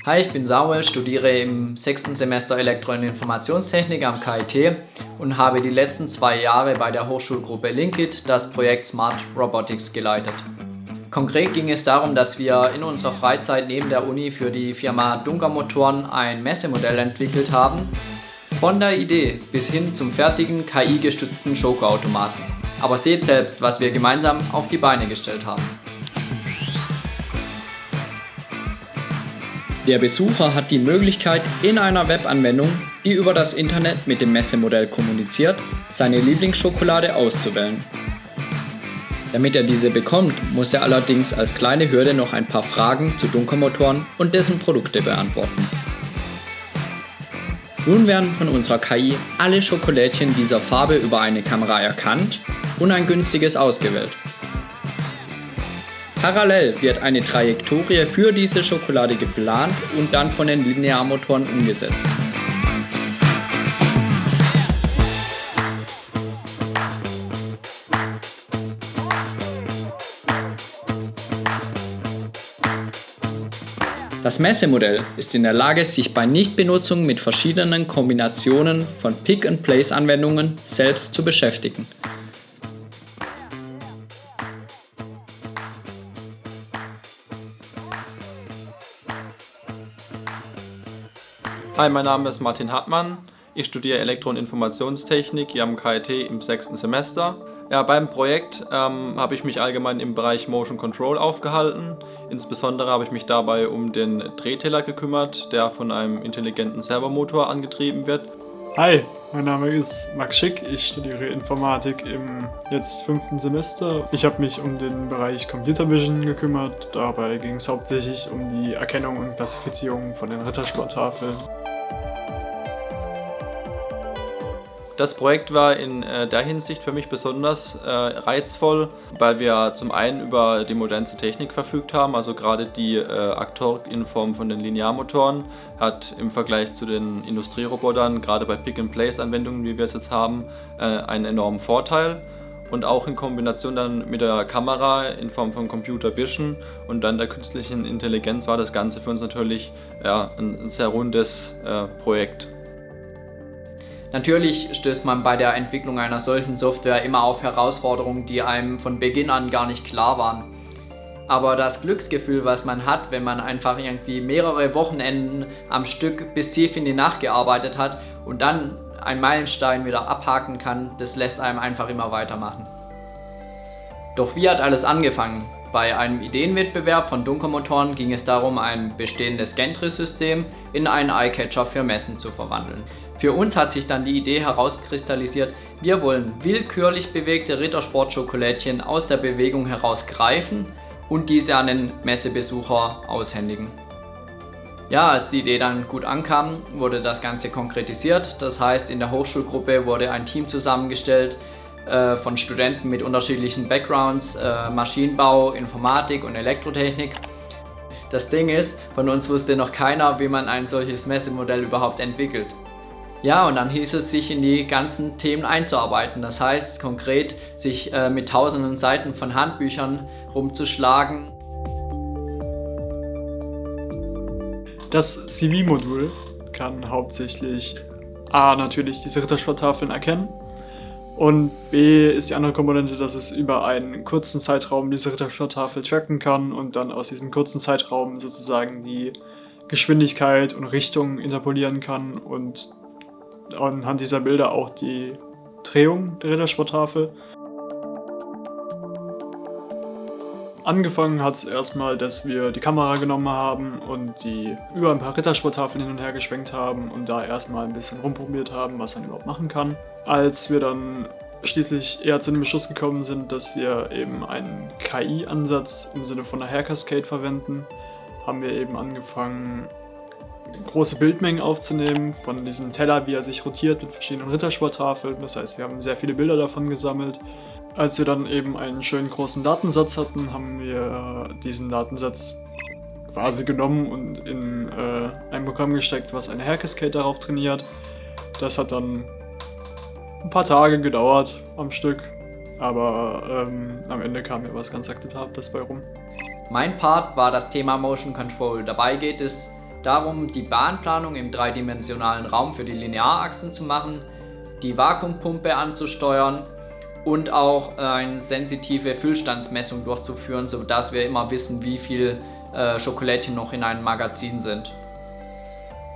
Hi, ich bin Samuel, studiere im 6. Semester Elektro- und Informationstechnik am KIT und habe die letzten 2 Jahre bei der Hochschulgruppe Linkit das Projekt Smart Robotics geleitet. Konkret ging es darum, dass wir in unserer Freizeit neben der Uni für die Firma Dunker Motoren ein Messemodell entwickelt haben, von der Idee bis hin zum fertigen KI-gestützten Schokoautomaten. Aber seht selbst, was wir gemeinsam auf die Beine gestellt haben. Der Besucher hat die Möglichkeit, in einer Webanwendung, die über das Internet mit dem Messemodell kommuniziert, seine Lieblingsschokolade auszuwählen. Damit er diese bekommt, muss er allerdings als kleine Hürde noch ein paar Fragen zu Dunker Motoren und dessen Produkte beantworten. Nun werden von unserer KI alle Schokolädchen dieser Farbe über eine Kamera erkannt und ein günstiges ausgewählt. Parallel wird eine Trajektorie für diese Schokolade geplant und dann von den Linearmotoren umgesetzt. Das Messemodell ist in der Lage, sich bei Nichtbenutzung mit verschiedenen Kombinationen von Pick-and-Place-Anwendungen selbst zu beschäftigen. Hi, mein Name ist Martin Hartmann. Ich studiere Elektro- und Informationstechnik hier am KIT im 6. Semester. Ja, beim Projekt habe ich mich allgemein im Bereich Motion Control aufgehalten. Insbesondere habe ich mich dabei um den Drehteller gekümmert, der von einem intelligenten Servomotor angetrieben wird. Hi, mein Name ist Max Schick, ich studiere Informatik im jetzt 5. Semester. Ich habe mich um den Bereich Computer Vision gekümmert. Dabei ging es hauptsächlich um die Erkennung und Klassifizierung von den Rittersporttafeln. Das Projekt war in der Hinsicht für mich besonders reizvoll, weil wir zum einen über die modernste Technik verfügt haben, also gerade die Aktorik in Form von den Linearmotoren hat im Vergleich zu den Industrierobotern, gerade bei Pick-and-Place-Anwendungen, wie wir es jetzt haben, einen enormen Vorteil. Und auch in Kombination dann mit der Kamera in Form von Computer Vision und dann der künstlichen Intelligenz war das Ganze für uns natürlich ein sehr rundes Projekt. Natürlich stößt man bei der Entwicklung einer solchen Software immer auf Herausforderungen, die einem von Beginn an gar nicht klar waren. Aber das Glücksgefühl, was man hat, wenn man einfach irgendwie mehrere Wochenenden am Stück bis tief in die Nacht gearbeitet hat und dann einen Meilenstein wieder abhaken kann, das lässt einem einfach immer weitermachen. Doch wie hat alles angefangen? Bei einem Ideenwettbewerb von Dunker Motoren ging es darum, ein bestehendes Gantry-System in einen Eyecatcher für Messen zu verwandeln. Für uns hat sich dann die Idee herauskristallisiert, wir wollen willkürlich bewegte Rittersport-Schokolädchen aus der Bewegung heraus greifen und diese an den Messebesucher aushändigen. Ja, als die Idee dann gut ankam, wurde das Ganze konkretisiert. Das heißt, in der Hochschulgruppe wurde ein Team zusammengestellt von Studenten mit unterschiedlichen Backgrounds, Maschinenbau, Informatik und Elektrotechnik. Das Ding ist, von uns wusste noch keiner, wie man ein solches Messemodell überhaupt entwickelt. Ja, und dann hieß es, sich in die ganzen Themen einzuarbeiten. Das heißt konkret, sich mit tausenden Seiten von Handbüchern rumzuschlagen. Das CV-Modul kann hauptsächlich A, natürlich diese Rittersporttafeln erkennen und B ist die andere Komponente, dass es über einen kurzen Zeitraum diese Rittersporttafel tracken kann und dann aus diesem kurzen Zeitraum sozusagen die Geschwindigkeit und Richtung interpolieren kann und anhand dieser Bilder auch die Drehung der Rittersporttafel. Angefangen hat es erstmal, dass wir die Kamera genommen haben und die über ein paar Rittersporttafeln hin und her geschwenkt haben und da erstmal ein bisschen rumprobiert haben, was man überhaupt machen kann. Als wir dann schließlich eher zu dem Beschluss gekommen sind, dass wir eben einen KI-Ansatz im Sinne von einer Hair Cascade verwenden, haben wir eben angefangen, große Bildmengen aufzunehmen von diesem Teller, wie er sich rotiert mit verschiedenen Rittersporttafeln. Das heißt, wir haben sehr viele Bilder davon gesammelt. Als wir dann eben einen schönen großen Datensatz hatten, haben wir diesen Datensatz quasi genommen und in ein Programm gesteckt, was eine Hair Cascade darauf trainiert. Das hat dann ein paar Tage gedauert am Stück, aber am Ende kam ja was ganz Akzeptables bei rum. Mein Part war das Thema Motion Control. Dabei geht es darum, die Bahnplanung im dreidimensionalen Raum für die Linearachsen zu machen, die Vakuumpumpe anzusteuern und auch eine sensitive Füllstandsmessung durchzuführen, sodass wir immer wissen, wie viel Schokolädchen noch in einem Magazin sind.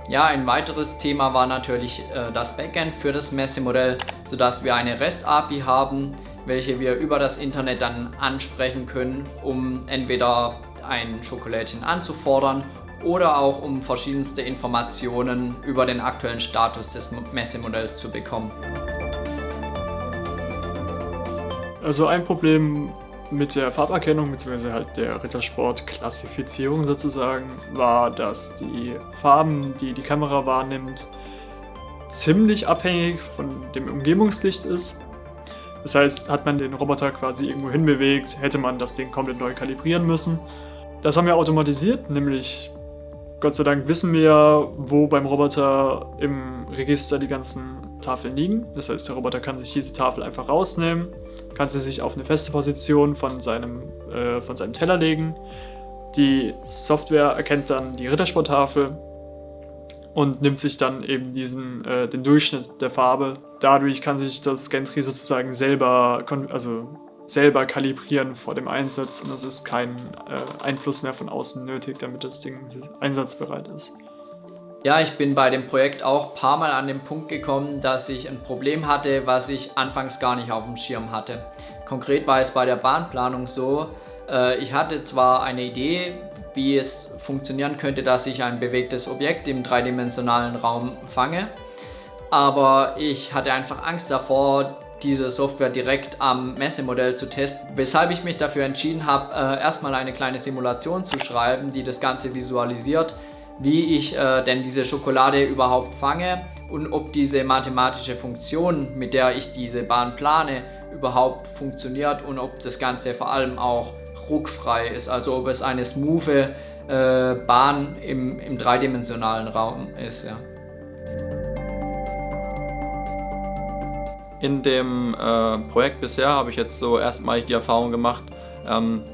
Ja, ein weiteres Thema war natürlich das Backend für das Messemodell, sodass wir eine REST-API haben, welche wir über das Internet dann ansprechen können, um entweder ein Schokolädchen anzufordern oder auch um verschiedenste Informationen über den aktuellen Status des Messemodells zu bekommen. Also ein Problem mit der Farberkennung bzw. halt der Rittersport-Klassifizierung sozusagen war, dass die Farben, die die Kamera wahrnimmt, ziemlich abhängig von dem Umgebungslicht ist. Das heißt, hat man den Roboter quasi irgendwo hinbewegt, hätte man das Ding komplett neu kalibrieren müssen. Das haben wir automatisiert, nämlich Gott sei Dank wissen wir, wo beim Roboter im Register die ganzen Tafeln liegen. Das heißt, der Roboter kann sich diese Tafel einfach rausnehmen, kann sie sich auf eine feste Position von seinem Teller legen. Die Software erkennt dann die Rittersporttafel und nimmt sich dann eben den Durchschnitt der Farbe. Dadurch kann sich das Gantry sozusagen selber kalibrieren vor dem Einsatz und es ist kein Einfluss mehr von außen nötig, damit das Ding einsatzbereit ist. Ja, ich bin bei dem Projekt auch ein paar Mal an den Punkt gekommen, dass ich ein Problem hatte, was ich anfangs gar nicht auf dem Schirm hatte. Konkret war es bei der Bahnplanung so, ich hatte zwar eine Idee, wie es funktionieren könnte, dass ich ein bewegtes Objekt im dreidimensionalen Raum fange, aber ich hatte einfach Angst davor, diese Software direkt am Messemodell zu testen, weshalb ich mich dafür entschieden habe, erstmal eine kleine Simulation zu schreiben, die das Ganze visualisiert, wie ich denn diese Schokolade überhaupt fange und ob diese mathematische Funktion, mit der ich diese Bahn plane, überhaupt funktioniert und ob das Ganze vor allem auch ruckfrei ist, also ob es eine smoothe Bahn im dreidimensionalen Raum ist. Ja. In dem Projekt bisher habe ich jetzt so erstmalig die Erfahrung gemacht,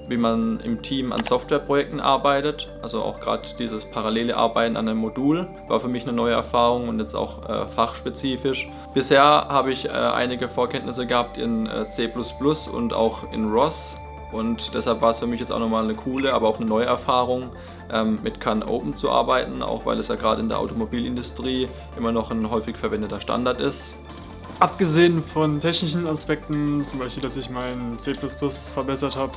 wie man im Team an Softwareprojekten arbeitet. Also auch gerade dieses parallele Arbeiten an einem Modul war für mich eine neue Erfahrung und jetzt auch fachspezifisch. Bisher habe ich einige Vorkenntnisse gehabt in C++ und auch in ROS. Und deshalb war es für mich jetzt auch nochmal eine coole, aber auch eine neue Erfahrung, mit CAN-Open zu arbeiten, auch weil es ja gerade in der Automobilindustrie immer noch ein häufig verwendeter Standard ist. Abgesehen von technischen Aspekten, zum Beispiel, dass ich mein C++ verbessert habe,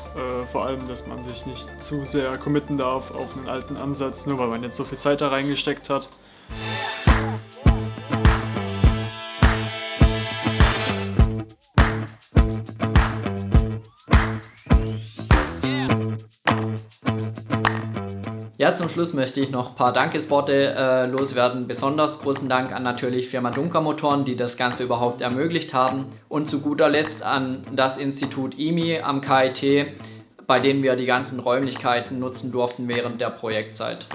vor allem, dass man sich nicht zu sehr committen darf auf einen alten Ansatz, nur weil man jetzt so viel Zeit da reingesteckt hat. Ja, zum Schluss möchte ich noch ein paar Dankesworte loswerden. Besonders großen Dank an natürlich Firma Dunker Motoren, die das Ganze überhaupt ermöglicht haben. Und zu guter Letzt an das Institut IMI am KIT, bei denen wir die ganzen Räumlichkeiten nutzen durften während der Projektzeit.